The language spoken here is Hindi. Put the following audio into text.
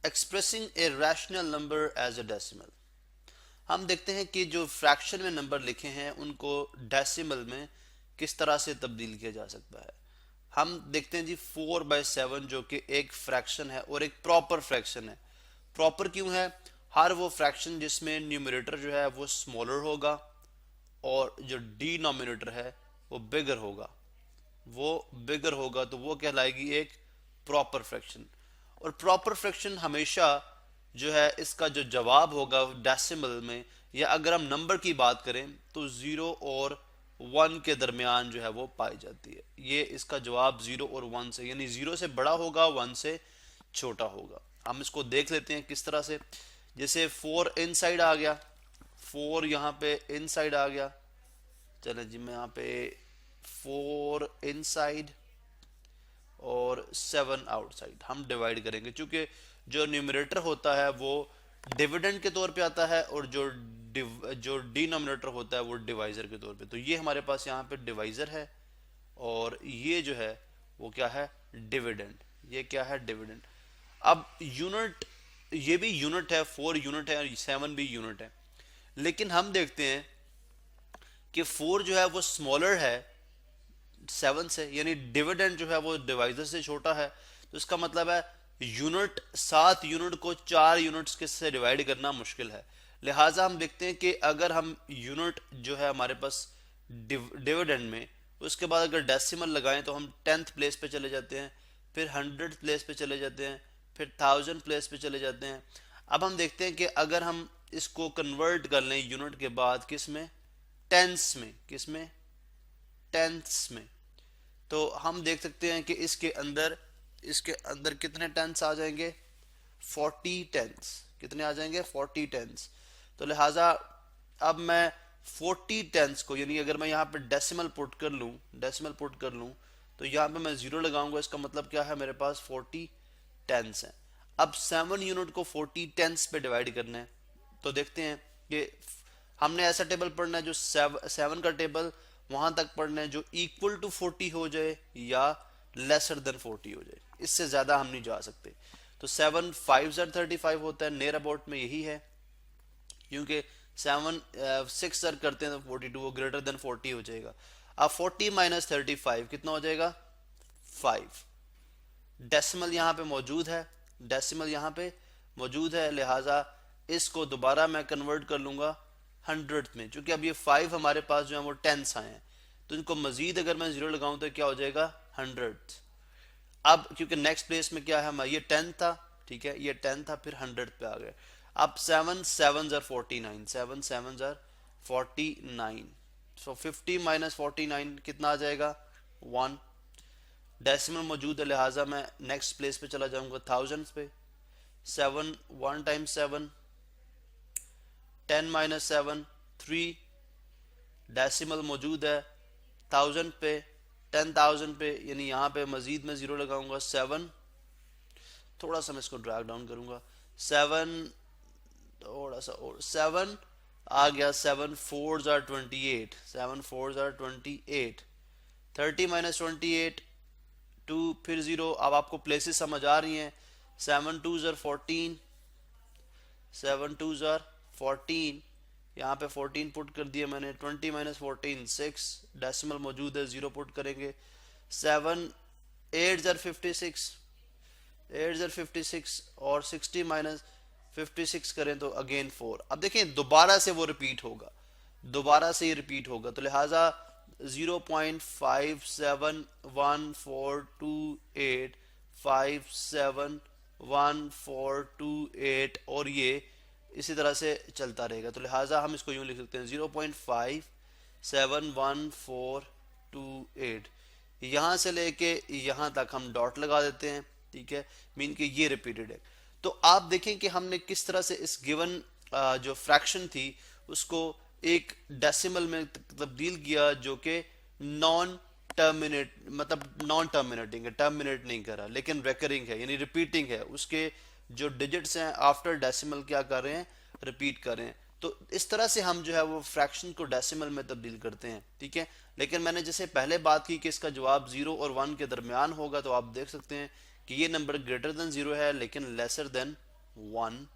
Expressing a rational number as a decimal. हम देखते हैं कि जो फ्रैक्शन में नंबर लिखे हैं उनको डेसिमल में किस तरह से तब्दील किया जा सकता है। हम देखते हैं जी 4/7 जो कि एक फ्रैक्शन है और एक प्रॉपर फ्रैक्शन है। प्रॉपर क्यों है? हर वो फ्रैक्शन जिसमें न्यूमरेटर जो है वो स्मॉलर होगा और जो डिनोमिनेटर है वो बिगर होगा, तो वो कहलाएगी एक प्रॉपर फ्रैक्शन। और प्रॉपर फ्रैक्शन हमेशा जो है इसका जो जवाब होगा डेसिमल में, या अगर हम नंबर की बात करें तो 0 और 1 के दरमियान जो है वो पाई जाती है। ये इसका जवाब 0 और 1 से, यानी 0 से बड़ा होगा, 1 से छोटा होगा। हम इसको देख लेते हैं किस तरह से। जैसे 4 इनसाइड आ गया, 4 यहाँ पे इनसाइड आ गया। चले जी, मैं यहाँ पे 4 इनसाइड और 7 आउटसाइड हम डिवाइड करेंगे, क्योंकि जो न्यूमरेटर होता है वो डिविडेंड के तौर पे आता है और जो डिनोमिनेटर होता है वो डिवाइजर के तौर पे। तो ये हमारे पास यहाँ पे डिवाइजर है और ये जो है वो क्या है? डिविडेंड। ये क्या है? डिविडेंड। अब यूनिट, ये भी यूनिट है, 4 यूनिट है और 7 भी यूनिट है, लेकिन हम देखते हैं कि 4 जो है वो स्मॉलर है 7 से, यानी डिविडेंड जो है वो डिवाइजर से छोटा है। तो इसका मतलब है यूनिट, 7 यूनिट को 4 यूनिट्स के से डिवाइड करना मुश्किल है। लिहाजा हम देखते हैं कि अगर हम यूनिट जो है हमारे पास डिविडेंड में, उसके बाद अगर डेसिमल लगाएं तो हम 10th प्लेस पे चले जाते हैं, फिर 100th प्लेस पे चले जाते हैं, फिर 1000 प्लेस पे चले जाते हैं। अब हम देखते हैं कि अगर हम इसको कन्वर्ट कर लें यूनिट के बाद किस में? टेंस में। किस में? टेंस में। तो हम देख सकते हैं कि इसके अंदर कितने टेंस आ जाएंगे? 40 टेंस। कितने आ जाएंगे? 40 टेंस। तो लिहाजा अब मैं 40 टेंस को, यानी अगर मैं यहाँ पे डेसिमल पुट कर लूँ तो यहाँ पे मैं 0 लगाऊंगा, इसका मतलब क्या है? मेरे पास 40 टेंस हैं। अब 7 यूनिट को 40 टेंस पे डिवाइड करना है। तो देखते हैं कि हमने ऐसा टेबल पढ़ना है जो 7 का टेबल वहां तक पढ़ना है जो इक्वल टू 40 हो जाए या लेसर देन 40 हो जाए, इससे ज्यादा हम नहीं जा सकते। तो 7 5 35 होता है, नियर अबाउट में यही है, क्योंकि 7 6 सर करते हैं तो 42, वो ग्रेटर देन 40 हो जाएगा। अब 40 माइनस 35 कितना हो जाएगा? 5। डेसिमल यहाँ पे मौजूद है, लिहाजा इसको दोबारा मैं कन्वर्ट कर लूंगा 100 में, क्योंकि अब ये 5 हमारे पास जो है वो टेंस आए हैं, तो इनको मजीद अगर मैं 0 लगाऊं तो क्या हो जाएगा? 100। अब क्योंकि नेक्स्ट प्लेस में क्या है हमारा? ये 10 था, ठीक है, ये 10 था, फिर 100 पे आ गए। अब 7 7 49, 7 7 49, सो 50 माइनस 49 कितना आ जाएगा? 1। डेसिमल मौजूद है, लिहाजा मैं नेक्स्ट प्लेस पे चला जाऊंगा थाउजेंड्स पे। 7 1 टाइम्स 7, 10 माइनस 7 3। डेसिमल मौजूद है 1000 पे, 10,000 पे, यानी यहाँ पे मजीद मैं 0 लगाऊंगा। 7, थोड़ा सा मैं इसको ड्रैग डाउन करूंगा, 7 थोड़ा सा और 7 आ गया। 7 4 28, 7 4 28, 30 माइनस 28 2, फिर 0। अब आपको प्लेसेस समझ आ रही हैं। 7 2 14, 7 2 14, यहाँ पे 14 पुट कर दिया मैंने। 20 माइनस 14 6, डेसिमल मौजूद है, 0 पुट करेंगे। 7 8 56, 8 56, और 60 माइनस 56 करें तो अगेन 4। अब देखें दोबारा से वो रिपीट होगा, तो लिहाजा 0.571428571428 और ये इसी तरह से चलता रहेगा। तो लिहाजा हम इसको यूं लिख सकते हैं 0.571428, यहां से लेके यहां तक हम डॉट लगा देते हैं, ठीक है, मीन कि ये रिपीटेड है। तो आप देखें कि हमने किस तरह से इस गिवन जो फ्रैक्शन थी उसको एक डेसिमल में तब्दील किया, जो कि नॉन टर्मिनेट, मतलब नॉन टर्मिनेटिंग है, टर्मिनेट नहीं कर रहा, लेकिन रेकरिंग है, यानी रिपीटिंग है। उसके जो डिजिट्स हैं आफ्टर डेसिमल क्या कर रहे हैं? रिपीट कर रहे हैं। तो इस तरह से हम जो है वो फ्रैक्शन को डेसिमल में तब्दील करते हैं, ठीक है। लेकिन मैंने जैसे पहले बात की कि इसका जवाब 0 और 1 के दरमियान होगा, तो आप देख सकते हैं कि ये नंबर ग्रेटर देन 0 है लेकिन लेसर देन 1